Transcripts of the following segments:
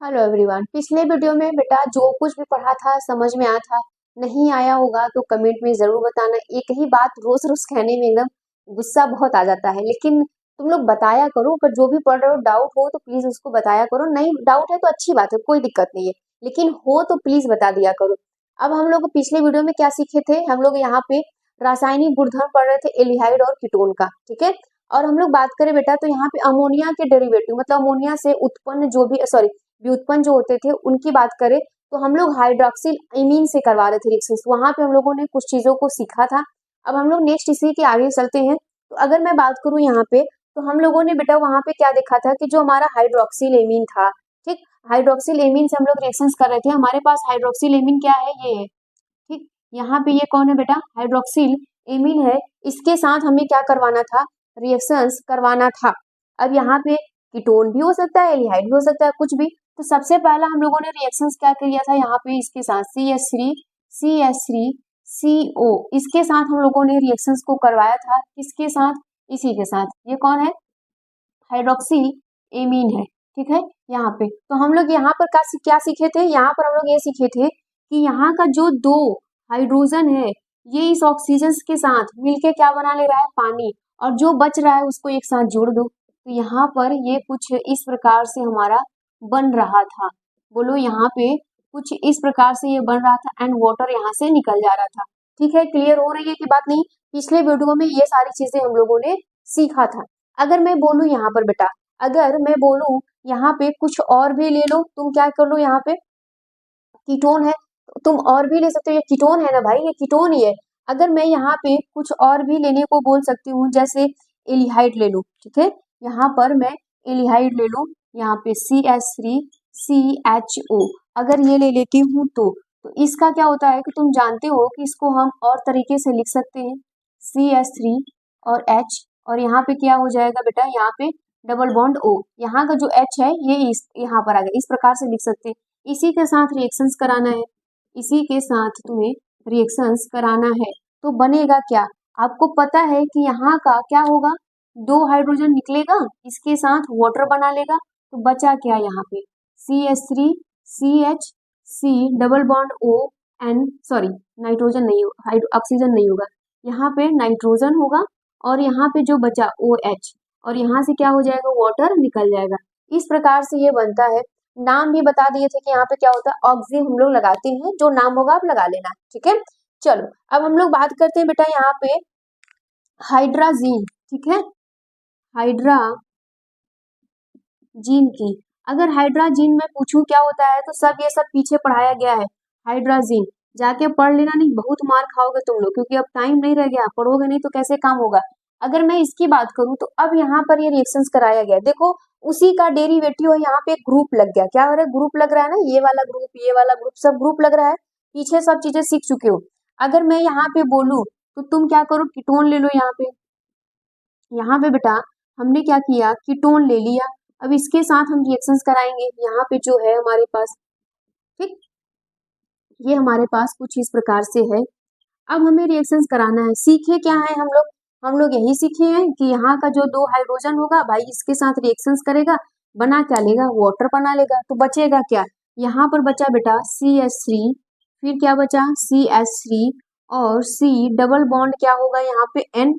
Hello everyone. पिछले video में बेटा जो कुछ भी पढ़ा था समझ में आया था, नहीं आया होगा तो कमेंट में जरूर बताना। एक ही बात रोज रोज कहने में एकदम गुस्सा बहुत आ जाता है, लेकिन तुम लोग बताया करो। अगर जो भी पढ़ रहे हो डाउट हो तो प्लीज उसको बताया करो। नहीं डाउट है तो अच्छी बात है, कोई दिक्कत नहीं है, लेकिन हो तो प्लीज बता दिया करो। अब हम लोग पिछले वीडियो में क्या सीखे थे, हम लोग यहाँ पे रासायनिक गुणधर्म पढ़ रहे थे एल्डिहाइड और कीटोन का, ठीक है। और हम लोग बात करें बेटा तो यहाँ पे अमोनिया के डेरिवेटिव मतलब अमोनिया से उत्पन्न जो भी सॉरी व्युत्पन्न जो होते थे उनकी बात करें तो हम लोग हाइड्रोक्सिल अमीन से करवा रहे थे रिएक्शंस। वहां पे हम लोगों ने कुछ चीजों को सीखा था। अब हम लोग नेक्स्ट इसी के आगे चलते हैं। तो अगर मैं बात करूं यहाँ पे तो हम लोगों ने बेटा वहां पे क्या देखा था कि जो हमारा हाइड्रोक्सिल एमीन था, ठीक, हाइड्रोक्सिल एमीन से हम लोग रिएक्शंस कर रहे थे। हमारे पास हाइड्रोक्सिल एमीन क्या है, ये है, ठीक। यहाँ पे ये कौन है बेटा, हाइड्रोक्सिल एमीन है। इसके साथ हमें क्या करवाना था, रिएक्शंस करवाना था। अब यहाँ पे कीटोन भी हो सकता है, एल्डिहाइड भी हो सकता है, कुछ भी। तो सबसे पहला हम लोगों ने रिएक्शंस क्या किया था, यहाँ पे इसके साथ CH3CO इसके साथ हम लोगों ने रिएक्शंस को करवाया था। किसके साथ, इसी के साथ। ये कौन है, हाइड्रोक्सिल एमीन है, ठीक है। यहाँ पे तो हम लोग यहाँ पर क्या सीखे थे, यहाँ पर हम लोग ये सीखे थे कि यहाँ का जो दो हाइड्रोजन है ये इस ऑक्सीजन के साथ मिलके क्या बना ले रहा है, पानी। और जो बच रहा है उसको एक साथ जोड़ दो। तो यहाँ पर ये कुछ इस प्रकार से हमारा बन रहा था। बोलो, यहाँ पे कुछ इस प्रकार से ये बन रहा था एंड वाटर यहाँ से निकल जा रहा था। ठीक है, क्लियर हो रही है कि बात नहीं। पिछले वीडियो में ये सारी चीजें हम लोगों ने सीखा था। अगर मैं बोलूं यहाँ पर बेटा, अगर मैं बोलूं यहाँ पे कुछ और भी ले लो, तुम क्या कर लो, यहाँ पे कीटोन है तो तुम और भी ले सकते हो। ये कीटोन है ना भाई, ये कीटोन ही है। अगर मैं यहाँ पे कुछ और भी लेने को बोल सकती हूँ, जैसे एल्डिहाइड ले लूं, ठीक है। यहाँ पर मैं एल्डिहाइड ले लूं, यहाँ पे CH3CHO अगर ये ले लेती हूँ तो इसका क्या होता है कि तुम जानते हो कि इसको हम और तरीके से लिख सकते हैं, CH3 और H, और यहाँ पे क्या हो जाएगा बेटा, यहाँ पे डबल बॉन्ड O। यहाँ का जो H है ये यहाँ पर आ गया, इस प्रकार से लिख सकते हैं। इसी के साथ रिएक्शंस कराना है, इसी के साथ तुम्हें रिएक्शंस कराना है। तो बनेगा क्या, आपको पता है कि यहाँ का क्या होगा, दो हाइड्रोजन निकलेगा, इसके साथ वाटर बना लेगा। तो बचा क्या यहाँ पे, CH3CHC double bond O N sorry nitrogen नहीं होगा, ऑक्सीजन नहीं होगा, यहाँ पे नाइट्रोजन होगा। और यहाँ पे जो बचा OH, और यहाँ से क्या हो जाएगा, वाटर निकल जाएगा। इस प्रकार से ये बनता है। नाम भी बता दिए थे कि यहाँ पे क्या होता है, ऑक्सी हम लोग लगाते हैं, जो नाम होगा आप लगा लेना, ठीक है। चलो अब हम लोग बात करते हैं बेटा यहाँ पे हाइड्राजीन, ठीक है, हाइड्राजीन की। अगर हाइड्राजीन में पूछूं क्या होता है तो सब ये सब पीछे पढ़ाया गया है। हाइड्राजीन जाके पढ़ लेना, नहीं बहुत मार खाओगे तुम लोग, क्योंकि अब टाइम नहीं रह गया, पढ़ोगे नहीं तो कैसे काम होगा। अगर मैं इसकी बात करूं तो अब यहाँ पर ये रिएक्शंस कराया गया, देखो उसी का डेरिवेटिव है। यहाँ पे एक ग्रुप लग गया, क्या हो रहा है, ग्रुप लग रहा है ना, ये वाला ग्रुप, ये वाला ग्रुप, सब ग्रुप लग रहा है। पीछे सब चीजें सीख चुके हो। अगर मैं यहाँ पे बोलूं तो तुम क्या करो, कीटोन ले लो। यहाँ पे बेटा हमने क्या किया, कीटोन ले लिया। अब इसके साथ हम रिएक्शंस कराएंगे। यहाँ पे जो है हमारे पास, ठीक, ये हमारे पास कुछ इस प्रकार से है। अब हमें रिएक्शंस कराना है। सीखे क्या है हम लोग यही सीखे हैं कि यहाँ का जो दो हाइड्रोजन होगा भाई, इसके साथ रिएक्शंस करेगा, बना क्या लेगा, वाटर बना लेगा। तो बचेगा क्या, यहाँ पर बचा बेटा CH3, फिर क्या बचा CH3 और C डबल बॉन्ड क्या होगा यहाँ पे N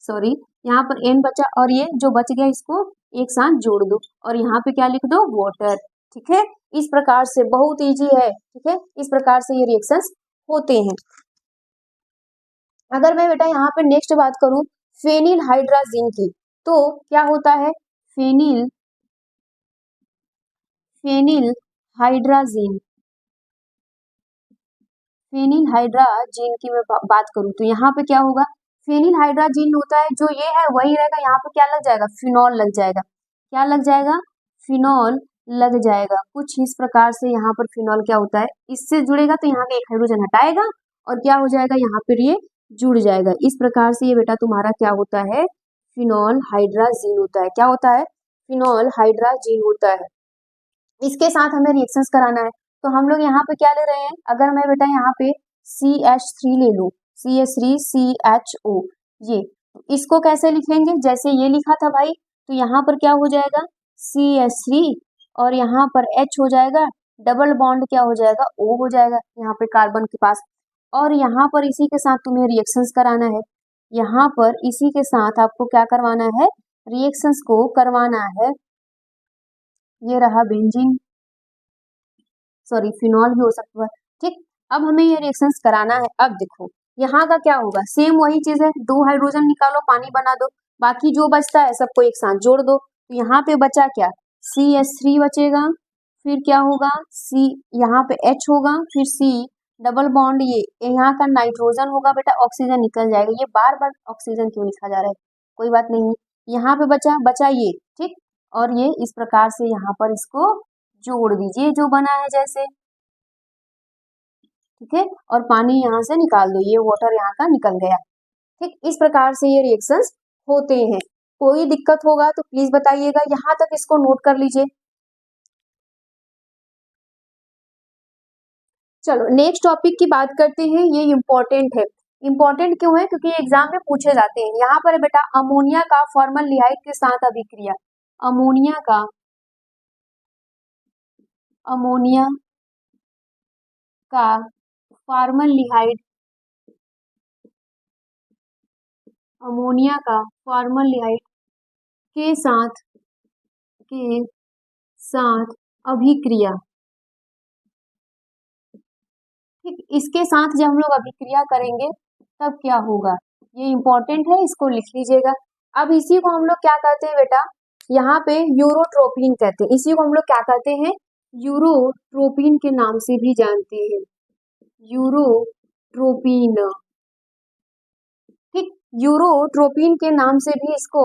सॉरी यहाँ पर N बचा, और ये जो बच गया इसको एक साथ जोड़ दो और यहाँ पे क्या लिख दो, वाटर, ठीक है। इस प्रकार से बहुत इजी है, ठीक है, इस प्रकार से ये रिएक्शंस होते हैं। अगर मैं बेटा यहाँ पे नेक्स्ट बात करूं फेनिल हाइड्राजीन की, तो क्या होता है, phenyl phenyl hydrazine phenyl hydrazine की मैं बात करूं तो यहाँ पे क्या होगा, फेनिल हाइड्राजीन होता है जो ये है वही रहेगा। यहाँ पे क्या लग जाएगा, फिनॉल लग जाएगा। क्या लग जाएगा, फिनॉल लग जाएगा। कुछ इस प्रकार से यहाँ पर फिनॉल क्या होता है, इससे जुड़ेगा तो यहाँ का एक हाइड्रोजन हटाएगा और क्या हो जाएगा, यहाँ पर ये जुड़ जाएगा। इस प्रकार से ये बेटा तुम्हारा क्या होता है, फिनॉल हाइड्राजीन होता है। क्या होता है, फिनॉल हाइड्राजीन होता है। इसके साथ हमें रिएक्शंस कराना है। तो हम लोग यहाँ पे क्या ले रहे हैं, अगर मैं बेटा यहाँ पे CH3 ले लूं, CH3CHO, ये इसको कैसे लिखेंगे, जैसे ये लिखा था भाई, तो यहाँ पर क्या हो जाएगा CH3 और यहाँ पर H हो जाएगा, डबल बॉन्ड क्या हो जाएगा, O हो जाएगा यहाँ पे कार्बन के पास। और यहाँ पर इसी के साथ तुम्हें रिएक्शंस कराना है, यहाँ पर इसी के साथ आपको क्या करवाना है, रिएक्शंस को करवाना है। ये रहा बेंजीन, सॉरी फिनॉल भी हो सकता है, ठीक। अब हमें ये रिएक्शंस कराना है। अब देखो यहाँ का क्या होगा, सेम वही चीज है, 2 हाइड्रोजन निकालो, पानी बना दो, बाकी जो बचता है सबको एक साथ जोड़ दो। तो यहाँ पे बचा क्या, CH3 बचेगा, फिर क्या होगा, C, यहाँ पे H होगा, फिर C, डबल बॉन्ड, ये यहाँ का नाइट्रोजन होगा बेटा, ऑक्सीजन निकल जाएगा। ये बार बार ऑक्सीजन क्यों लिखा जा रहा है, कोई बात नहीं। यहाँ पे बचा ये, ठीक। और ये इस प्रकार से यहाँ पर इसको जोड़ दीजिए जो बना है जैसे, ठीक है। और पानी यहाँ से निकाल दो, ये वाटर यहाँ का निकल गया, ठीक। इस प्रकार से ये रिएक्शंस होते हैं। कोई दिक्कत होगा तो प्लीज बताइएगा, यहाँ तक इसको नोट कर लीजिए। चलो नेक्स्ट टॉपिक की बात करते हैं, ये इंपॉर्टेंट है। इंपॉर्टेंट क्यों है, क्योंकि एग्जाम में पूछे जाते हैं। यहाँ पर बेटा अमोनिया का फॉर्मलडिहाइड के साथ अभिक्रिया, अमोनिया का फॉर्मलडिहाइड, अमोनिया का फॉर्मलडिहाइड के साथ अभिक्रिया, ठीक। इसके साथ जब हम लोग अभिक्रिया करेंगे तब क्या होगा, ये इंपॉर्टेंट है, इसको लिख लीजिएगा। अब इसी को हम लोग क्या कहते हैं बेटा, यहाँ पे यूरोट्रोपिन कहते हैं। इसी को हम लोग क्या कहते हैं, यूरोट्रोपिन के नाम से भी जानते हैं, यूरोट्रोपिन, ठीक। यूरोट्रोपिन के नाम से भी इसको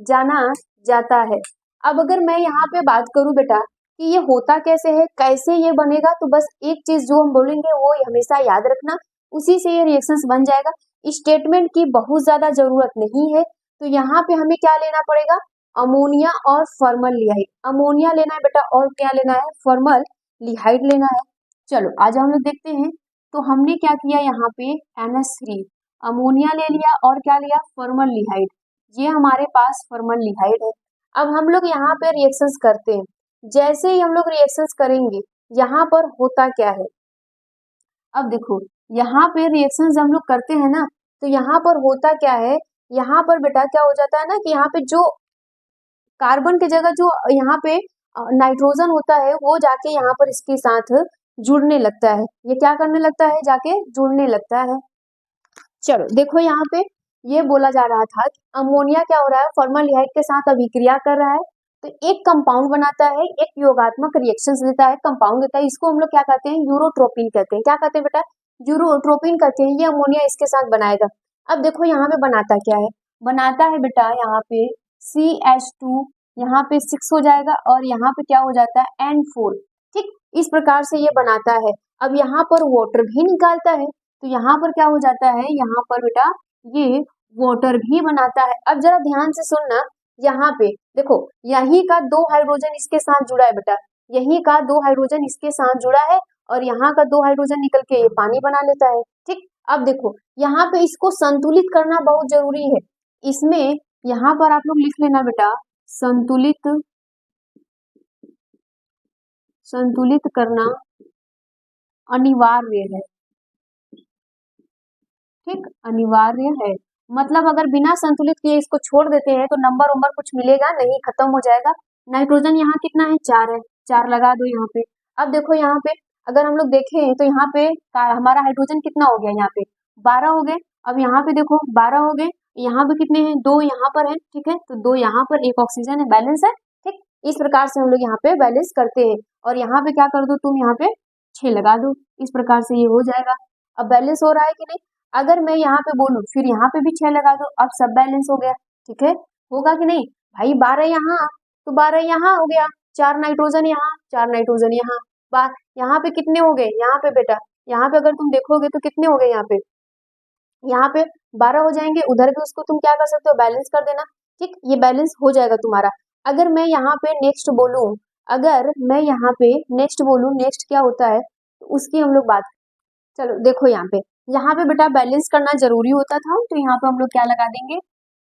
जाना जाता है। अब अगर मैं यहाँ पे बात करूं बेटा कि ये होता कैसे है, कैसे ये बनेगा, तो बस एक चीज जो हम बोलेंगे वो हमेशा याद रखना, उसी से ये रिएक्शंस बन जाएगा। स्टेटमेंट की बहुत ज्यादा जरूरत नहीं है। तो यहाँ पे हमें क्या लेना पड़ेगा, अमोनिया और फॉर्मलडिहाइड, अमोनिया लेना है बेटा और क्या लेना है, फॉर्मलडिहाइड लेना है। चलो आज हम लोग देखते हैं। तो हमने क्या किया, यहाँ पे NH3, अमोनिया ले लिया और क्या लिया, फॉर्मलडिहाइड, ये हमारे पास फॉर्मलडिहाइड है। अब हम लोग यहाँ पे रिएक्शंस करते हैं। जैसे ही हम लोग रिएक्शंस करेंगे यहाँ पर होता क्या है, अब देखो यहाँ पे रिएक्शंस हम लोग करते हैं ना, तो यहाँ पर होता क्या है, यहाँ पर बेटा क्या हो जाता है ना कि यहाँ पे जो कार्बन की जगह जो यहाँ पे नाइट्रोजन होता है वो जाके यहाँ पर इसके साथ जुड़ने लगता है। ये क्या करने लगता है, जाके जुड़ने लगता है। चलो देखो यहाँ पे ये बोला जा रहा था कि अमोनिया क्या हो रहा है, फॉर्मलडिहाइड के साथ अभिक्रिया कर रहा है, तो एक कंपाउंड बनाता है, एक योगात्मक रिएक्शंस देता है, कंपाउंड देता है। इसको हम लोग क्या कहते हैं, यूरोट्रोपिन कहते हैं। क्या कहते हैं बेटा, यूरोट्रोपिन कहते हैं। ये अमोनिया इसके साथ बनाएगा। अब देखो यहाँ पे बनाता क्या है, बनाता है बेटा यहाँ पे CH2, यहाँ पे 6 हो जाएगा और यहाँ पे क्या हो जाता है N4, ठीक। इस प्रकार से ये बनाता है। अब यहाँ पर वाटर भी निकालता है, तो यहाँ पर क्या हो जाता है, यहाँ पर बेटा ये वाटर भी बनाता है। अब जरा ध्यान से सुनना, यहाँ पे देखो यही का 2 हाइड्रोजन इसके साथ जुड़ा है बेटा, यही का 2 हाइड्रोजन इसके साथ जुड़ा है और यहाँ का 2 हाइड्रोजन निकल के ये पानी बना लेता है, ठीक। अब देखो यहाँ पे इसको संतुलित करना बहुत जरूरी है। इसमें यहाँ पर आप लोग लिख लेना बेटा, संतुलित करना अनिवार्य है, ठीक, अनिवार्य है। मतलब अगर बिना संतुलित किए इसको छोड़ देते हैं तो नंबर उम्बर कुछ मिलेगा नहीं, खत्म हो जाएगा। नाइट्रोजन यहाँ कितना है, 4 है, 4 लगा दो यहाँ पे। अब देखो यहाँ पे अगर हम लोग देखें तो यहाँ पे हमारा हाइड्रोजन कितना हो गया, यहाँ पे 12 हो गए। अब यहाँ पे देखो 12 हो गए, यहाँ पे कितने हैं, 2 यहाँ पर है, ठीक है। तो 2 यहाँ पर, 1 ऑक्सीजन है, बैलेंस है, ठीक। इस प्रकार से हम लोग यहाँ पे बैलेंस करते हैं। और यहाँ पे क्या कर दो तुम, यहाँ पे 6 लगा दो, इस प्रकार से ये हो जाएगा। अब बैलेंस हो रहा है कि नहीं, अगर मैं यहाँ पे बोलूं फिर यहाँ पे भी 6 लगा दो, अब सब बैलेंस हो गया, ठीक है। होगा कि नहीं भाई, 12 यहाँ तो 12 यहाँ हो गया, 4 नाइट्रोजन यहाँ, 4 नाइट्रोजन यहाँ, यहाँ पे कितने हो गए, यहाँ पे बेटा यहाँ पे अगर तुम देखोगे तो कितने हो गए, यहाँ पे 12 हो जाएंगे, उधर भी उसको तुम क्या कर सकते हो, बैलेंस कर देना, ठीक। ये बैलेंस हो जाएगा तुम्हारा। अगर मैं यहाँ पे नेक्स्ट बोलूं, अगर मैं यहाँ पे नेक्स्ट बोलूं, नेक्स्ट क्या होता है तो उसकी हम लोग बात, चलो देखो यहाँ पे बेटा बैलेंस करना जरूरी होता था, तो यहाँ पे हम लोग क्या लगा देंगे,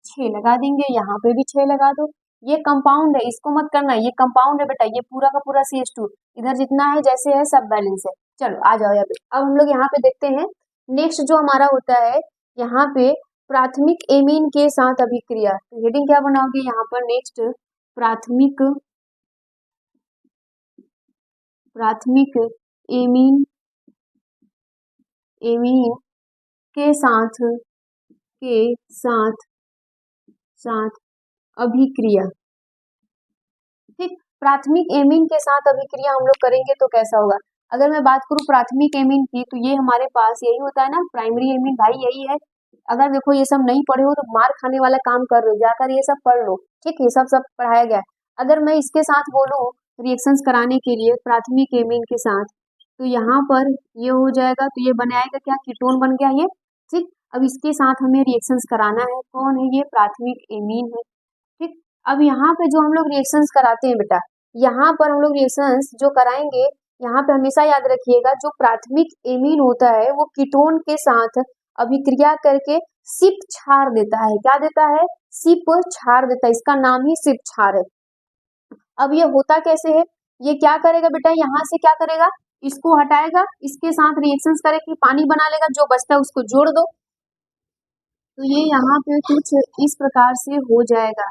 6 लगा देंगे, यहाँ पे भी 6 लगा दो, ये कंपाउंड है, इसको मत करना, ये कंपाउंड है बेटा, ये पूरा का पूरा CH2, इधर जितना है जैसे है सब बैलेंस है। चलो आ जाओ यहाँ पे, अब हम लोग यहाँ पे देखते हैं नेक्स्ट जो हमारा होता है यहाँ पे प्राथमिक एमीन के साथ अभिक्रिया। तो हेडिंग क्या बनाओगे यहाँ पर नेक्स्ट, प्राथमिक एमीन एमीन के साथ अभिक्रिया। ठीक, प्राथमिक एमीन के साथ अभिक्रिया हम लोग करेंगे तो कैसा होगा। अगर मैं बात करूं प्राथमिक एमीन की, तो ये हमारे पास यही होता है ना, प्राइमरी एमीन भाई यही है। अगर देखो ये सब नहीं पढ़े हो तो मार खाने वाला काम कर रहे हो, जाकर ये सब पढ़ लो। ठीक, ये सब पढ़ाया गया है। अगर मैं इसके साथ बोलूं रिएक्शंस कराने के लिए प्राथमिक एमीन के साथ, तो यहाँ पर ये हो जाएगा, तो ये बनाएगा क्या, कीटोन बन गया ये। ठीक, अब इसके साथ हमें रिएक्शंस कराना है, कौन है ये, प्राथमिक एमीन है। ठीक, अब यहाँ पे जो हम लोग रिएक्शंस कराते हैं बेटा, यहाँ पर हम लोग रिएक्शंस जो कराएंगे, यहाँ पे हमेशा याद रखिएगा जो प्राथमिक एमीन होता है वो कीटोन के साथ अभिक्रिया करके सिप क्षार देता है। क्या देता है, सिप क्षार देता है, इसका नाम ही सिप क्षार है। अब ये होता कैसे है, ये क्या करेगा बेटा, यहाँ से क्या करेगा, इसको हटाएगा, इसके साथ रिएक्शंस करेगा, पानी बना लेगा, जो बचता है उसको जोड़ दो। तो ये यहाँ पे कुछ इस प्रकार से हो जाएगा।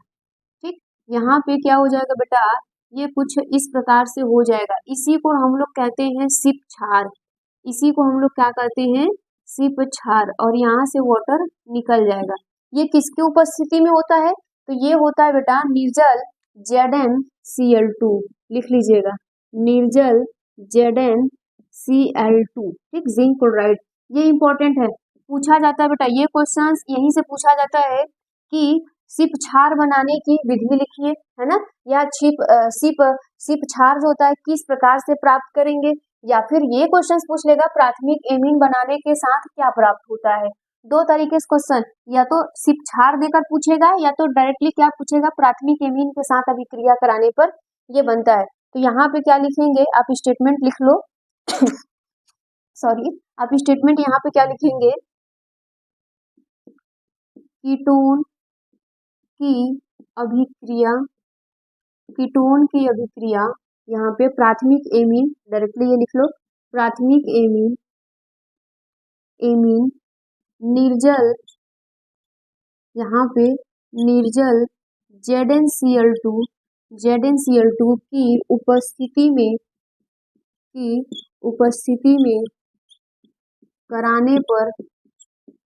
ठीक, यहाँ पे क्या हो जाएगा बेटा, ये कुछ इस प्रकार से हो जाएगा। इसी को हम लोग कहते हैं सिप क्षार, इसी को हम लोग क्या कहते हैं, सिप क्षार, और यहाँ से वाटर निकल जाएगा। ये किसके उपस्थिति में होता है, तो ये होता है बेटा निर्जल ZnCl2, लिख लीजिएगा, निर्जल ZnCl2। ठीक, जिंक क्लोराइड, ये इंपॉर्टेंट है, पूछा जाता है बेटा, ये क्वेश्चंस यहीं से पूछा जाता है कि सिप क्षार बनाने की विधि लिखिए, है ना, या सिप क्षार जो होता है किस प्रकार से प्राप्त करेंगे, या फिर ये क्वेश्चंस पूछ लेगा प्राथमिक एमीन बनाने के साथ क्या प्राप्त होता है। दो तरीके से क्वेश्चन, या तो सिप क्षार देकर पूछेगा, या तो डायरेक्टली क्या पूछेगा, प्राथमिक एमीन के साथ अभिक्रिया कराने पर ये बनता है। तो यहाँ पे क्या लिखेंगे, आप स्टेटमेंट लिख लो सॉरी, आप स्टेटमेंट यहाँ पे क्या लिखेंगे, कीटोन की अभिक्रिया, यहाँ पे प्राथमिक एमीन, डायरेक्टली ये लिख लो, प्राथमिक एमीन निर्जल, यहाँ पे निर्जल ZnCl2 की उपस्थिति में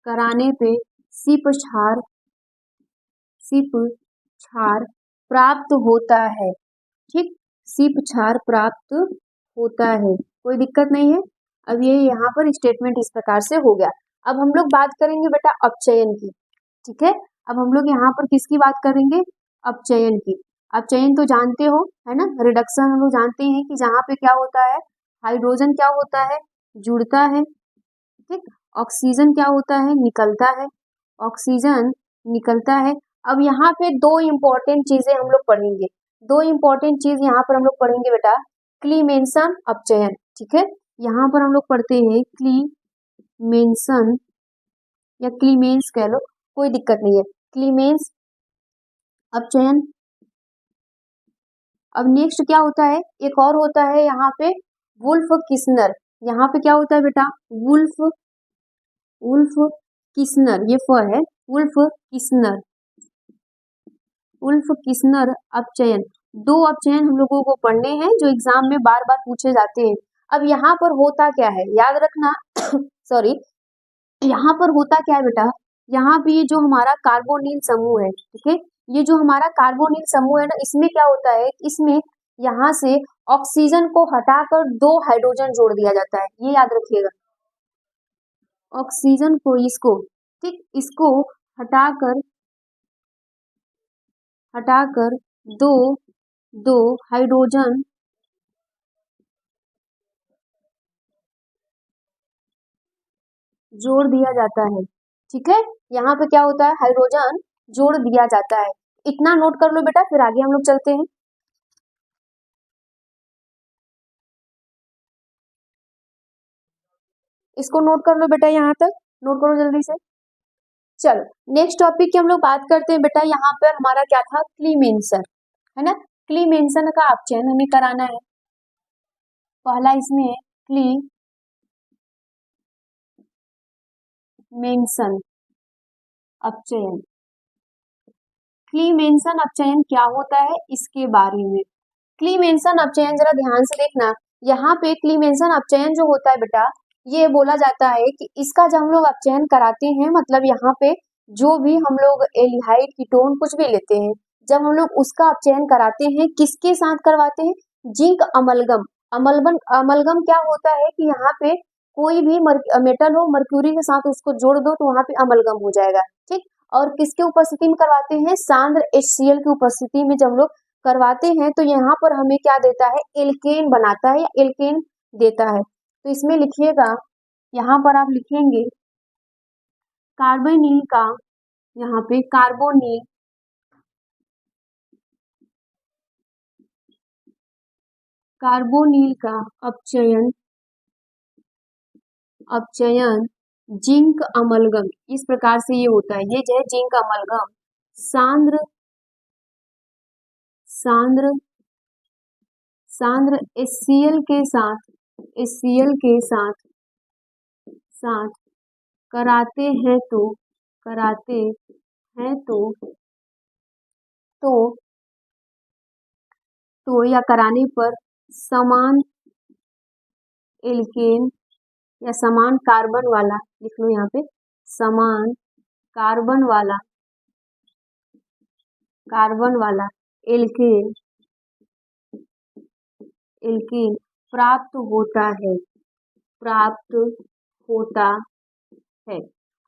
कराने पे सिप क्षार प्राप्त होता है। ठीक, सिप क्षार प्राप्त होता है, कोई दिक्कत नहीं है। अब ये यहाँ पर स्टेटमेंट इस प्रकार से हो गया। अब हम लोग बात करेंगे बेटा अपचयन की। ठीक है, अब हम लोग यहाँ पर किसकी बात करेंगे, अपचयन की। अपचयन तो जानते हो, है ना, रिडक्शन हम लोग जानते हैं कि जहाँ पे क्या होता है, हाइड्रोजन क्या होता है, जुड़ता है। ठीक, ऑक्सीजन क्या होता है, निकलता है, ऑक्सीजन निकलता है। अब यहाँ पे दो इंपॉर्टेंट चीजें हम लोग पढ़ेंगे, दो इंपॉर्टेंट चीज यहाँ पर हम लोग पढ़ेंगे बेटा, क्लीमेंसन अपचयन। ठीक है, यहाँ पर हम लोग पढ़ते हैं क्लीमेंसन या क्लीमेंस कह लो, कोई दिक्कत नहीं है, क्लीमेंस अपचयन। अब नेक्स्ट क्या होता है, एक और होता है यहाँ पे वुल्फ किस्नर। यहाँ पे क्या होता है बेटा, वुल्फ किस्नर, ये फ है, वुल्फ किस्नर अपचयन। दो अपचयन हम लोगों को पढ़ने हैं जो एग्जाम में बार बार पूछे जाते हैं। अब यहाँ पर होता क्या है, याद रखना सॉरी, यहाँ पर होता क्या है बेटा, यहाँ पे ये जो हमारा कार्बोनिल समूह है, ठीक है, ये जो हमारा कार्बोनिल समूह है ना, इसमें क्या होता है, इसमें यहाँ से ऑक्सीजन को हटाकर दो हाइड्रोजन जोड़ दिया जाता है, ये याद रखिएगा, ऑक्सीजन को इसको, ठीक, इसको हटाकर दो हाइड्रोजन जोड़ दिया जाता है। ठीक है, यहाँ पे क्या होता है, हाइड्रोजन जोड़ दिया जाता है। इतना नोट कर लो बेटा, फिर आगे हम लोग चलते हैं। इसको नोट कर लो बेटा, यहाँ तक नोट करो जल्दी से। चलो नेक्स्ट टॉपिक की हम लोग बात करते हैं बेटा। यहाँ पर हमारा क्या था, क्लीमेंसन, है ना। क्लीमेंसन का अपचयन हमें कराना है। पहला इसमें क्लीमेंसन अपचयन। क्लीमेंसन अपचयन क्या होता है इसके बारे में। क्लीमेंसन अपचयन जरा ध्यान से देखना। यहाँ पे क्लीमेंसन अपचयन जो होता है बेटा, ये बोला जाता है कि इसका जब हम लोग अपचयन कराते हैं, मतलब यहाँ पे जो भी हम लोग एल्डिहाइड कीटोन कुछ भी लेते हैं, जब हम लोग उसका अपचयन कराते हैं, किसके साथ करवाते हैं, जिंक अमलगम। अमलगम क्या होता है कि यहाँ पे कोई भी मेटल हो, मर्क्यूरी के साथ उसको जोड़ दो तो वहां पे अमलगम हो जाएगा, ठीक। और किसके उपस्थिति में करवाते हैं, सांद्र HCl की उपस्थिति में जब लोग करवाते हैं तो यहाँ पर हमें क्या देता है, एल्केन बनाता है या एल्केन देता है। तो इसमें लिखिएगा, यहाँ पर आप लिखेंगे कार्बोनिल का, यहाँ पे कार्बोनिल का अपचयन जिंक अमलगम, इस प्रकार से ये होता है। ये जो है जिंक अमलगम सांद्र HCl के साथ कराते हैं तो या कराने पर समान एल्केन या समान कार्बन वाला, लिख लो यहाँ पे समान कार्बन वाला एल्केन प्राप्त होता है।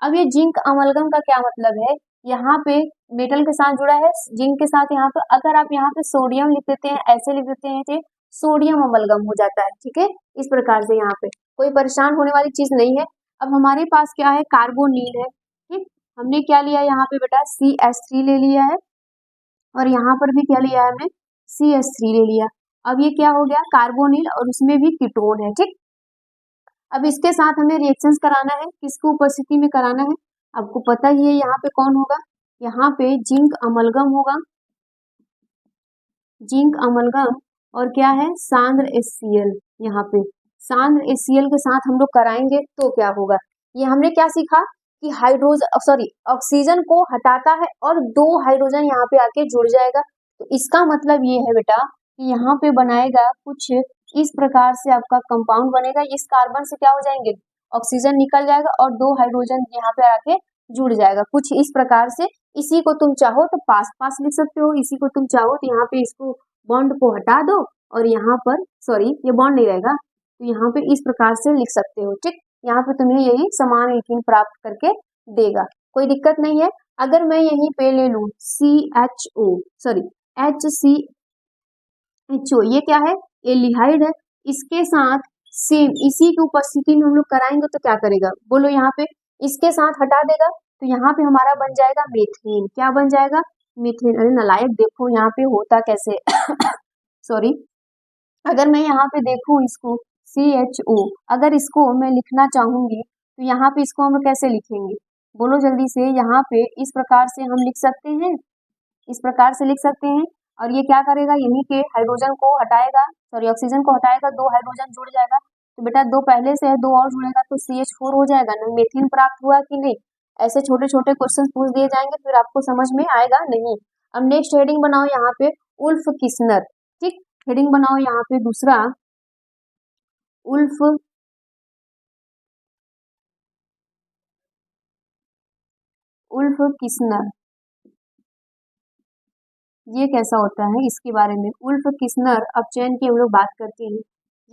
अब ये जिंक अमलगम का क्या मतलब है, यहाँ पे मेटल के साथ जुड़ा है, जिंक के साथ यहाँ पे अगर आप यहाँ पे सोडियम लिख देते हैं, ऐसे लिख देते हैं कि सोडियम अमलगम हो जाता है, ठीक है। इस प्रकार से यहाँ पे कोई परेशान होने वाली चीज नहीं है। अब हमारे पास क्या है, कार्बोनिल है, ठीक। हमने क्या लिया यहाँ पे बेटा, CH3 ले लिया है, और यहाँ पर भी क्या लिया है हमने, CH3 ले लिया। अब ये क्या हो गया, कार्बोनिल, और उसमें भी कीटोन है, ठीक। अब इसके साथ हमें रिएक्शंस कराना है, किसकी उपस्थिति में कराना है, आपको पता ही है यहाँ पे कौन होगा, यहाँ पे जिंक अमलगम होगा, और क्या है, सांद्र HCl। यहाँ पे सांद्र HCl के साथ हम लोग कराएंगे तो क्या होगा, ये हमने क्या सीखा कि ऑक्सीजन को हटाता है और 2 हाइड्रोजन यहाँ पे आके जुड़ जाएगा। तो इसका मतलब ये है बेटा कि यहाँ पे बनाएगा कुछ इस प्रकार से आपका कंपाउंड बनेगा। इस कार्बन से क्या हो जाएंगे, ऑक्सीजन निकल जाएगा और 2 हाइड्रोजन यहाँ पे आके जुड़ जाएगा, कुछ इस प्रकार से। इसी को तुम चाहो तो पास पास लिख सकते हो, इसी को तुम चाहो तो यहाँ पे इसको बॉन्ड को हटा दो और यहाँ पर ये बॉन्ड नहीं रहेगा, तो यहाँ पे इस प्रकार से लिख सकते हो, ठीक। यहाँ पे तुम्हें यही समान एल्कीन प्राप्त करके देगा, कोई दिक्कत नहीं है। अगर मैं यहीं पे ले लूं HCHO, ये क्या है, एल्डिहाइड है, इसके साथ सेम इसी की उपस्थिति में हम लोग कराएंगे तो क्या करेगा, बोलो, यहाँ पे इसके साथ हटा देगा तो यहाँ पे हमारा बन जाएगा मीथेन। क्या बन जाएगा, मीथेन। अरे नालायक, देखो यहाँ पे होता कैसे सॉरी, अगर मैं यहाँ पे देखूं इसको CHO, अगर इसको मैं लिखना चाहूंगी तो यहाँ पे इसको हम कैसे लिखेंगे, बोलो जल्दी से। यहाँ पे इस प्रकार से हम लिख सकते हैं, इस प्रकार से लिख सकते हैं, और ये क्या करेगा, यहीं के हाइड्रोजन को हटाएगा, ऑक्सीजन को हटाएगा, 2 हाइड्रोजन जुड़ जाएगा। तो बेटा 2 पहले से है, 2 और जुड़ेगा तो CH4 हो जाएगा ना, मीथेन प्राप्त हुआ कि नहीं। ऐसे छोटे छोटे क्वेश्चन पूछ दिए जाएंगे, फिर आपको समझ में आएगा नहीं। अब नेक्स्ट हेडिंग बनाओ यहाँ पे उल्फ किस्नर, ठीक। हेडिंग बनाओ यहाँ पे दूसरा, उल्फ किस्नर, ये कैसा होता है इसके बारे में। उल्फ किस्नर अपचयन की हम लोग बात करते हैं।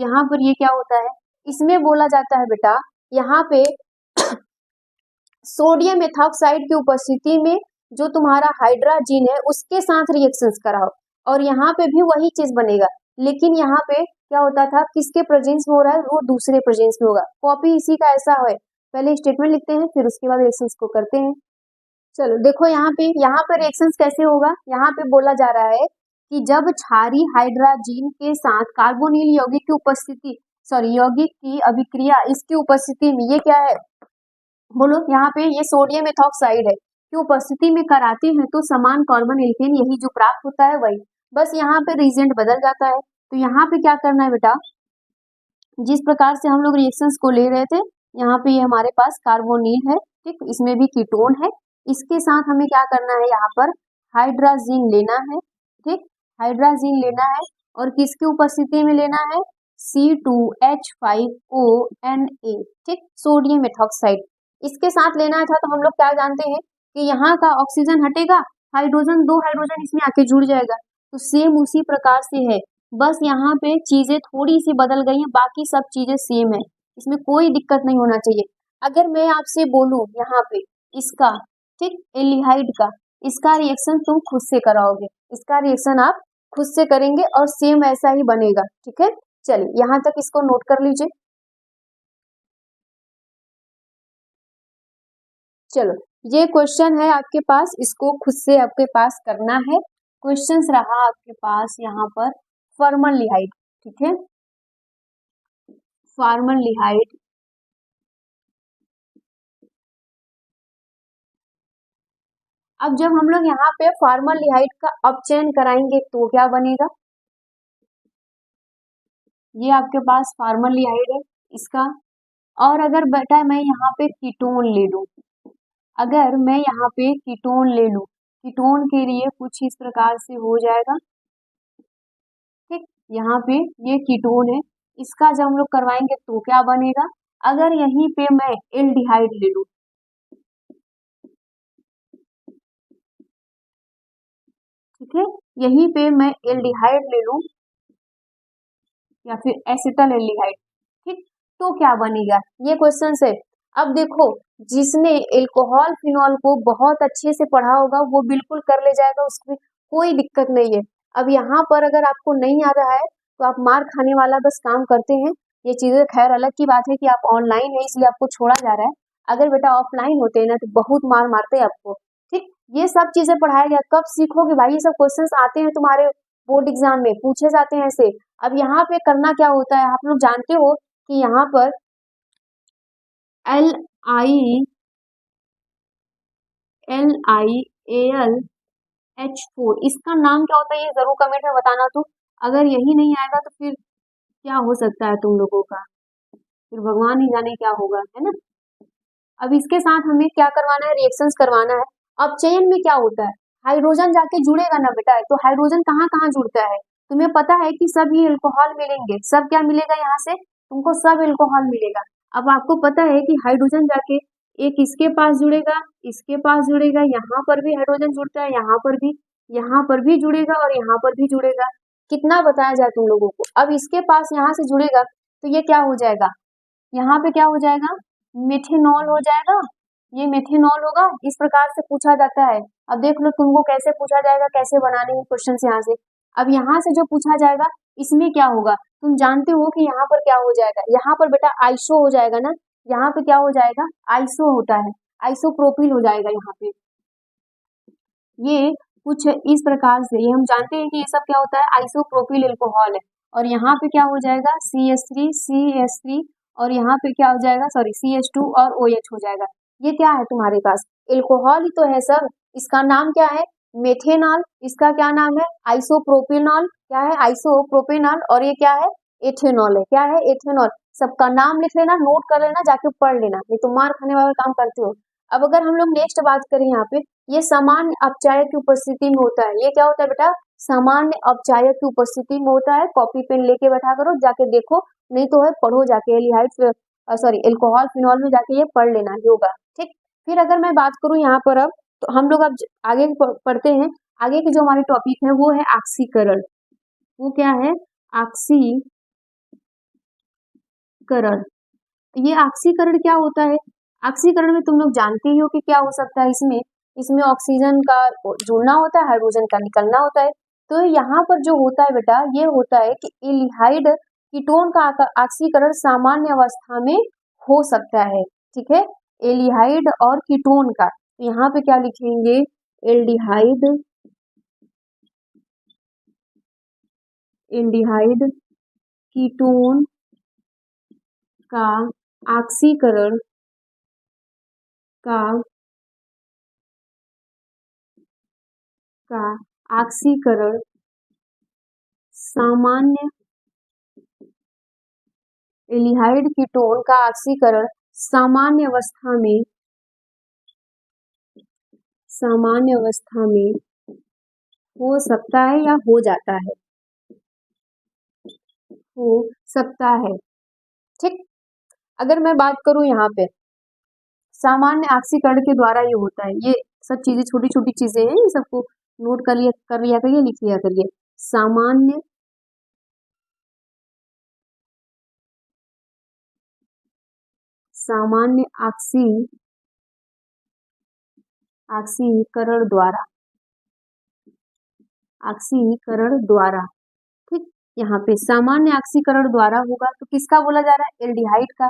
यहाँ पर ये क्या होता है, इसमें बोला जाता है बेटा, यहाँ पे सोडियम एथॉक्साइड की उपस्थिति में जो तुम्हारा हाइड्राजीन है उसके साथ रिएक्शंस कराओ, और यहाँ पे भी वही चीज बनेगा, लेकिन यहाँ पे क्या होता था, किसके प्रेजेंस में हो रहा है, वो दूसरे प्रेजेंस में होगा। कॉपी इसी का ऐसा है, पहले स्टेटमेंट लिखते हैं फिर उसके बाद रिएक्शंस को करते हैं। चलो देखो यहाँ पे रिएक्शंस कैसे होगा। यहाँ पे बोला जा रहा है कि जब क्षारीय हाइड्राजीन के साथ कार्बोनिल यौगिक की उपस्थिति, यौगिक की अभिक्रिया इसकी उपस्थिति में, ये क्या है, बोलो यहाँ पे ये सोडियम मेथॉक्साइड है की उपस्थिति में कराते हैं तो समान कार्बन एल्केन यही जो प्राप्त होता है वही, बस यहाँ पे रिएजेंट बदल जाता है। तो यहाँ पे क्या करना है बेटा, जिस प्रकार से हम लोग रिएक्शंस को ले रहे थे, यहाँ पे ये हमारे पास कार्बोनिल है, ठीक, इसमें भी कीटोन है, इसके साथ हमें क्या करना है, यहाँ पर हाइड्राजीन लेना है, ठीक, हाइड्राजीन लेना है और किसकी उपस्थिति में लेना है, C2H5ONA, ठीक, सोडियम मेथॉक्साइड, इसके साथ लेना था। तो हम लोग क्या जानते हैं कि यहाँ का ऑक्सीजन हटेगा, हाइड्रोजन, दो हाइड्रोजन इसमें आके जुड़ जाएगा, तो सेम उसी प्रकार से है, बस यहाँ पे चीजें थोड़ी सी बदल गई हैं, बाकी सब चीजें सेम है, इसमें कोई दिक्कत नहीं होना चाहिए। अगर मैं आपसे बोलूं यहाँ पे इसका, ठीक, एल्डिहाइड का, इसका रिएक्शन तुम खुद से कराओगे, इसका रिएक्शन आप खुद से करेंगे और सेम ऐसा ही बनेगा, ठीक है। चलिए यहाँ तक इसको नोट कर लीजिए। चलो ये क्वेश्चन है आपके पास, इसको खुद से आपके पास करना है। क्वेश्चंस रहा आपके पास यहाँ पर फॉर्मलडिहाइड, ठीक है, फॉर्मलडिहाइड, अब जब हम लोग यहाँ पे फॉर्मलडिहाइड का अपचयन कराएंगे तो क्या बनेगा, ये आपके पास फॉर्मलडिहाइड है इसका, और अगर बेटा मैं यहाँ पे कीटोन ले लूं, अगर मैं यहाँ पे कीटोन ले लूं, कीटोन के लिए कुछ इस प्रकार से हो जाएगा, ठीक, यहाँ पे ये कीटोन है, इसका जब हम लोग करवाएंगे तो क्या बनेगा, अगर यहीं पे मैं एल्डिहाइड ले लूं, ठीक है, यहीं पे मैं एल्डिहाइड ले लूं या फिर एसिटल एल्डिहाइड, ठीक, तो क्या बनेगा, ये क्वेश्चन है। अब देखो, जिसने एल्कोहल फिनॉल को बहुत अच्छे से पढ़ा होगा वो बिल्कुल कर ले जाएगा, उसमें कोई दिक्कत नहीं है। अब यहाँ पर अगर आपको नहीं आ रहा है तो आप मार खाने वाला बस काम करते हैं, ये चीजें खैर अलग की बात है कि आप ऑनलाइन है इसलिए आपको छोड़ा जा रहा है, अगर बेटा ऑफलाइन होते हैं ना तो बहुत मार मारते हैं आपको, ठीक, ये सब चीजें पढ़ाया गया, कब सीखोगे भाई, ये सब क्वेश्चंस आते हैं तुम्हारे बोर्ड एग्जाम में पूछे जाते हैं ऐसे। अब यहाँ पे करना क्या होता है, आप लोग जानते हो कि यहाँ पर LiAlH4 इसका नाम क्या होता है, ये जरूर कमेंट में बताना। तो अगर यही नहीं आएगा तो फिर क्या हो सकता है तुम लोगों का, फिर भगवान ही जाने क्या होगा, है ना। अब इसके साथ हमें क्या करवाना है, रिएक्शंस करवाना है। अब चयन में क्या होता है, हाइड्रोजन जाके जुड़ेगा ना बेटा, तो हाइड्रोजन कहाँ कहाँ जुड़ता है, तुम्हें पता है कि सब ये एल्कोहल मिलेंगे, सब क्या मिलेगा यहाँ से, तुमको सब एल्कोहल मिलेगा। अब आपको पता है कि हाइड्रोजन जाके एक इसके पास जुड़ेगा, इसके पास जुड़ेगा, यहाँ पर भी हाइड्रोजन जुड़ता है, यहाँ पर भी जुड़ेगा और यहाँ पर भी जुड़ेगा, कितना बताया जाए तुम लोगों को। अब इसके पास यहाँ से जुड़ेगा तो ये क्या हो जाएगा, यहाँ पे क्या हो जाएगा, मेथेनॉल हो जाएगा, ये मेथेनॉल होगा, इस प्रकार से पूछा जाता है। अब देख लो तुमको कैसे पूछा जाएगा, कैसे बनाने हैं क्वेश्चन यहाँ से। अब यहाँ से जो पूछा जाएगा इसमें क्या होगा, तुम जानते हो कि यहाँ पर क्या हो जाएगा, यहाँ पर बेटा आइसो हो जाएगा ना, यहाँ पे क्या हो जाएगा, आइसो होता है, आइसोप्रोपिल हो जाएगा यहाँ पे, ये कुछ इस प्रकार से, ये हम जानते हैं कि ये सब क्या होता है, आइसोप्रोपिल एल्कोहल है, और यहाँ पे क्या हो जाएगा, CH3 और यहाँ पे क्या हो जाएगा, सॉरी CH2 और OH हो जाएगा। ये क्या है तुम्हारे पास, एल्कोहल ही तो है सर, इसका नाम क्या है, मेथेनॉल, इसका क्या नाम है, आइसोप्रोपेनॉल, क्या है, आइसोप्रोपेनॉल, और ये क्या है, एथेनॉल है, क्या है, एथेनॉल। सबका नाम लिख लेना, नोट कर लेना, जाके पढ़ लेना, नहीं तो मार खाने वाला काम करते हो। अब अगर हम लोग नेक्स्ट बात करें यहाँ पे, ये सामान्य अपचायक की उपस्थिति में होता है, ये क्या होता है बेटा, सामान्य अपचायक की उपस्थिति में होता है, कॉपी पेन लेके बैठा करो, जाके देखो, नहीं तो है पढ़ो जाके, एल्डिहाइड सॉरी एल्कोहल फिनॉल में जाके ये पढ़ लेना होगा, ठीक। फिर अगर मैं बात करूं यहाँ पर, अब तो हम लोग अब आगे पढ़ते हैं, आगे की जो हमारी टॉपिक है वो है ऑक्सीकरण, वो क्या है, ऑक्सीकरण। ये ऑक्सीकरण क्या होता है, ऑक्सीकरण में तुम लोग जानते ही हो कि क्या हो सकता है, इसमें इसमें ऑक्सीजन का जुड़ना होता है, हाइड्रोजन का निकलना होता है। तो यहाँ पर जो होता है बेटा, ये होता है कि एल्डिहाइड कीटोन का ऑक्सीकरण सामान्य अवस्था में हो सकता है, ठीक है, एल्डिहाइड और कीटोन का, तो यहाँ पे क्या लिखेंगे, एल्डिहाइड, एल्डिहाइड कीटोन का ऑक्सीकरण का ऑक्सीकरण सामान्य एल्डिहाइड कीटोन का ऑक्सीकरण सामान्य अवस्था में हो सकता है या हो जाता है, हो सकता है। ठीक, अगर मैं बात करूं यहाँ पे सामान्य ऑक्सीकरण के द्वारा ये होता है, ये सब चीजें छोटी छोटी चीजें हैं, ये सबको नोट कर लिया करिए, लिख लिया करिए। सामान्य ऑक्सीकरण द्वारा, ठीक, यहाँ पे सामान्य ऑक्सीकरण द्वारा होगा तो किसका बोला जा रहा है, एल्डिहाइड का।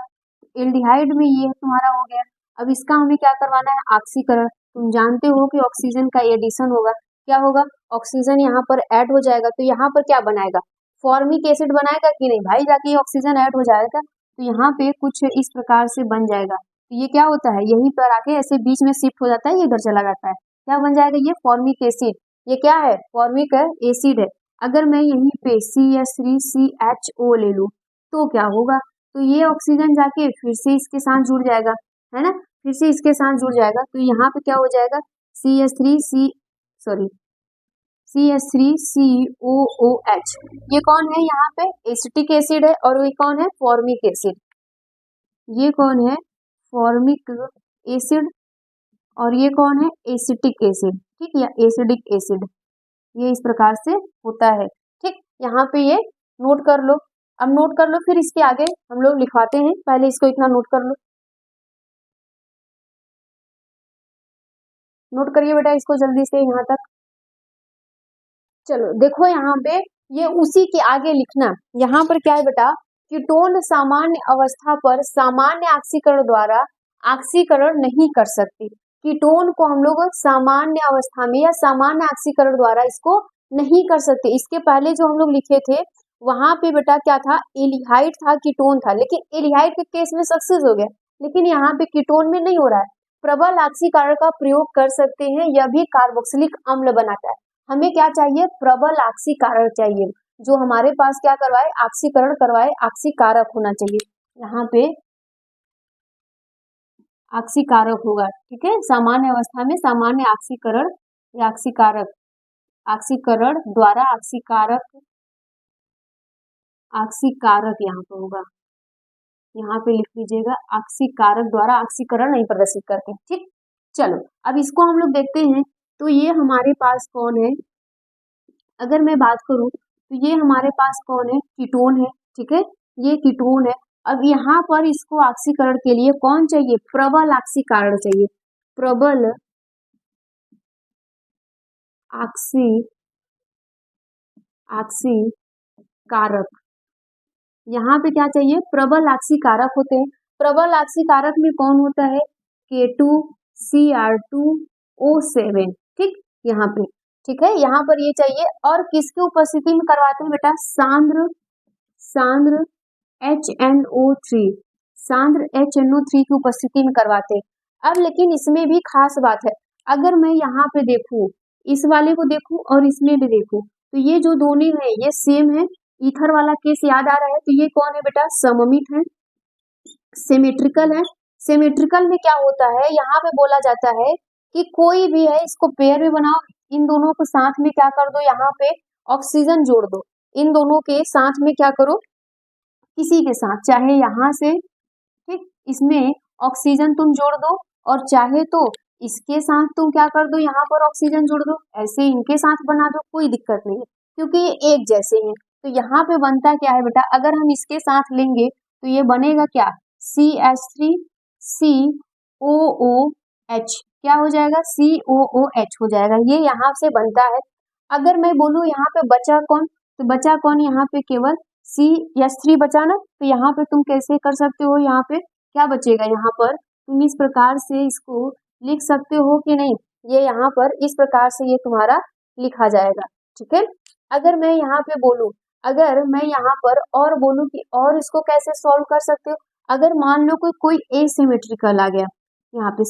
एल्डिहाइड में ये तुम्हारा हो गया। अब इसका हमें क्या करवाना है, ऑक्सीकरण। तुम जानते हो कि ऑक्सीजन का एडिशन होगा, क्या होगा, ऑक्सीजन यहाँ पर ऐड हो जाएगा तो यहाँ पर क्या बनाएगा, फॉर्मिक एसिड बनाएगा कि नहीं भाई, जाके ऑक्सीजन ऐड हो जाएगा तो यहाँ पे कुछ इस प्रकार से बन जाएगा। तो ये क्या होता है, यहीं पर आके ऐसे बीच में शिफ्ट हो जाता है, ये इधर चला जाता है, क्या बन जाएगा, ये फॉर्मिक एसिड। ये क्या है, फॉर्मिक एसिड है। अगर मैं यहीं पे CH3CHO ले लूं तो क्या होगा, तो ये ऑक्सीजन जाके फिर से इसके साथ जुड़ जाएगा, है ना, फिर से इसके साथ जुड़ जाएगा तो यहाँ पे क्या हो जाएगा, CH3COOH। ये कौन है, यहाँ पे एसिटिक एसिड है और ये कौन है, फॉर्मिक एसिड। ये कौन है, फॉर्मिक एसिड और ये कौन है, एसिटिक एसिड, ठीक, या एसिडिक एसिड। ये इस प्रकार से होता है, ठीक, यहाँ पे ये नोट कर लो। अब नोट कर लो, फिर इसके आगे हम लोग लिखवाते हैं, पहले इसको इतना नोट कर लो। नोट करिए बेटा इसको जल्दी से यहाँ तक। चलो देखो यहाँ पे ये उसी के आगे लिखना, यहाँ पर क्या है बेटा, कीटोन सामान्य अवस्था पर सामान्य ऑक्सीकरण द्वारा ऑक्सीकरण नहीं कर सकती। कीटोन को हम लोग सामान्य अवस्था में या सामान्य ऑक्सीकरण द्वारा इसको नहीं कर सकते। इसके पहले जो हम लोग लिखे थे वहां पे बेटा क्या था, एल्डिहाइड था, कीटोन था, लेकिन एल्डिहाइड के केस में सक्सेस हो गया, लेकिन यहाँ पे कीटोन में नहीं हो रहा है। प्रबल ऑक्सीकरण का प्रयोग कर सकते हैं, यह भी कार्बोक्सिलिक अम्ल बनाता है। हमें क्या चाहिए, प्रबल ऑक्सीकारक चाहिए, जो हमारे पास क्या करवाए, ऑक्सीकरण करवाए, ऑक्सीकारक होना चाहिए। यहाँ पे ऑक्सीकारक होगा, ठीक है, सामान्य अवस्था में सामान्य ऑक्सीकरण या ऑक्सीकारक, ऑक्सीकरण द्वारा ऑक्सीकारक यहाँ पर होगा, यहाँ पे लिख लीजिएगा, ऑक्सीकारक द्वारा ऑक्सीकरण नहीं प्रदर्शित करते, ठीक। चलो अब इसको हम लोग देखते हैं, तो ये हमारे पास कौन है, अगर मैं बात करूं तो ये हमारे पास कौन है, कीटोन है, ठीक है, ये कीटोन है। अब यहाँ पर इसको ऑक्सीकरण के लिए कौन चाहिए, प्रबल ऑक्सीकरण चाहिए, प्रबल ऑक्सीकारक। यहाँ पे क्या चाहिए, प्रबल ऑक्सीकारक होते हैं। प्रबल ऑक्सीकारक में कौन होता है, K2Cr2O7, ठीक, यहाँ पे, ठीक है, यहाँ पर ये चाहिए। और किसकी उपस्थिति में करवाते हैं बेटा, सांद्र HNO3, सांद्र HNO3 की उपस्थिति में करवाते हैं। अब लेकिन इसमें भी खास बात है, अगर मैं यहाँ पे देखूं, इस वाले को देखूं और इसमें भी देखूं, तो ये जो दोनों है ये सेम है। ईथर वाला केस याद आ रहा है, तो ये कौन है बेटा, सममित है, सिमेट्रिकल है। सिमेट्रिकल में क्या होता है, यहाँ पे बोला जाता है कि कोई भी है इसको पेयर में बनाओ, इन दोनों को साथ में क्या कर दो, यहाँ पे ऑक्सीजन जोड़ दो, इन दोनों के साथ में क्या करो, किसी के साथ, चाहे यहाँ से, ठीक, इसमें ऑक्सीजन तुम जोड़ दो और चाहे तो इसके साथ तुम क्या कर दो, यहाँ पर ऑक्सीजन जोड़ दो, ऐसे इनके साथ बना दो, कोई दिक्कत नहीं है क्योंकि ये एक जैसे हैं। तो यहाँ पे बनता क्या है बेटा, अगर हम इसके साथ लेंगे तो ये बनेगा क्या, CH3COOH, क्या हो जाएगा, COOH हो जाएगा, ये यहाँ से बनता है। अगर मैं बोलूँ यहाँ पे बचा कौन, तो बचा कौन, यहाँ पे केवल CH3 बचा ना, तो यहाँ पे तुम कैसे कर सकते हो, यहाँ पे क्या बचेगा, यहाँ पर तुम इस प्रकार से इसको लिख सकते हो कि नहीं, ये यहाँ पर इस प्रकार से ये तुम्हारा लिखा जाएगा, ठीक है। अगर मैं यहाँ पे बोलूँ, अगर मैं यहाँ पर और बोलूँ कि और इसको कैसे सॉल्व कर सकते हो, अगर मान लो कोई एसिमेट्रिकल आ गया, यहाँ पे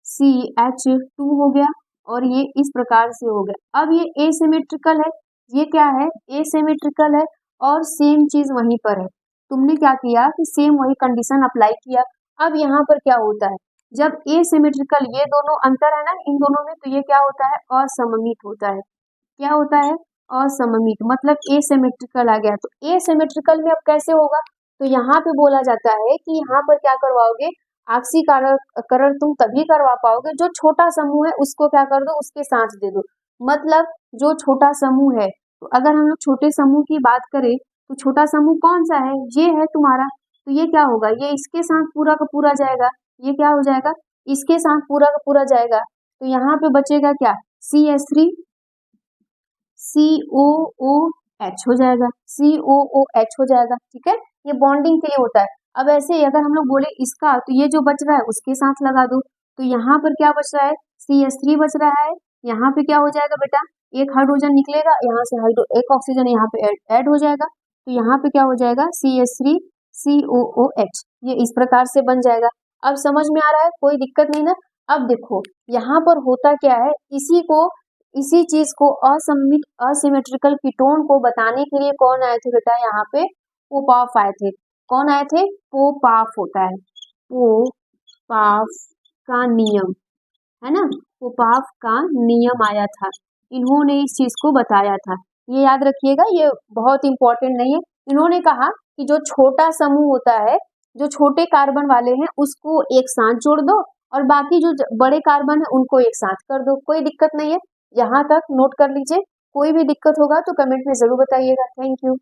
CH2 हो गया और ये इस प्रकार से हो गया। अब ये एसिमेट्रिकल है, ये क्या है, एसिमेट्रिकल है और सेम चीज वहीं पर है। तुमने क्या किया कि सेम वही कंडीशन अप्लाई किया। अब यहाँ पर क्या होता है, जब एसिमेट्रिकल, ये दोनों अंतर है ना इन दोनों में, तो ये क्या होता है, असममित होता है। क्या होता है, असममित, मतलब एसिमेट्रिकल आ गया। तो एसिमेट्रिकल में अब कैसे होगा, तो यहाँ पे बोला जाता है कि यहाँ पर क्या करवाओगे, आक्सीकरण तुम तभी करवा पाओगे जो छोटा समूह है उसको क्या कर दो, उसके साथ दे दो। मतलब जो छोटा समूह है, तो अगर हम लोग छोटे समूह की बात करें तो छोटा समूह कौन सा है, ये है तुम्हारा। तो ये क्या होगा, ये इसके साथ पूरा का पूरा जाएगा, ये क्या हो जाएगा, इसके साथ पूरा का पूरा जाएगा। तो यहाँ पे बचेगा क्या, CH3 COOH हो जाएगा, COOH हो जाएगा, ठीक है। ये बॉन्डिंग के लिए होता है। अब ऐसे ही अगर हम लोग बोले इसका, तो ये जो बच रहा है उसके साथ लगा दो। तो यहाँ पर क्या बच रहा है, CH3 बच रहा है। यहाँ पे क्या हो जाएगा बेटा, एक हाइड्रोजन निकलेगा, यहाँ से एक ऑक्सीजन यहाँ पे ऐड हो जाएगा। तो यहाँ पे क्या हो जाएगा, CH3 COOH, ये इस प्रकार से बन जाएगा। अब समझ में आ रहा है, कोई दिक्कत नहीं ना। अब देखो यहाँ पर होता क्या है, इसी चीज को असिमेट्रिकल कीटोन को बताने के लिए कौन आए थे बेटा, यहाँ पे पोपाफ आए थे। कौन आए थे, पोपाफ होता है, पोपाफ का नियम है ना, पोपाफ का नियम आया था, इन्होंने इस चीज को बताया था। ये याद रखिएगा, ये बहुत इंपॉर्टेंट नहीं है। इन्होंने कहा कि जो छोटा समूह होता है, जो छोटे कार्बन वाले हैं उसको एक साथ जोड़ दो और बाकी जो बड़े कार्बन है उनको एक साथ कर दो, कोई दिक्कत नहीं है। यहाँ तक नोट कर लीजिए, कोई भी दिक्कत होगा तो कमेंट में जरूर बताइएगा। Thank you.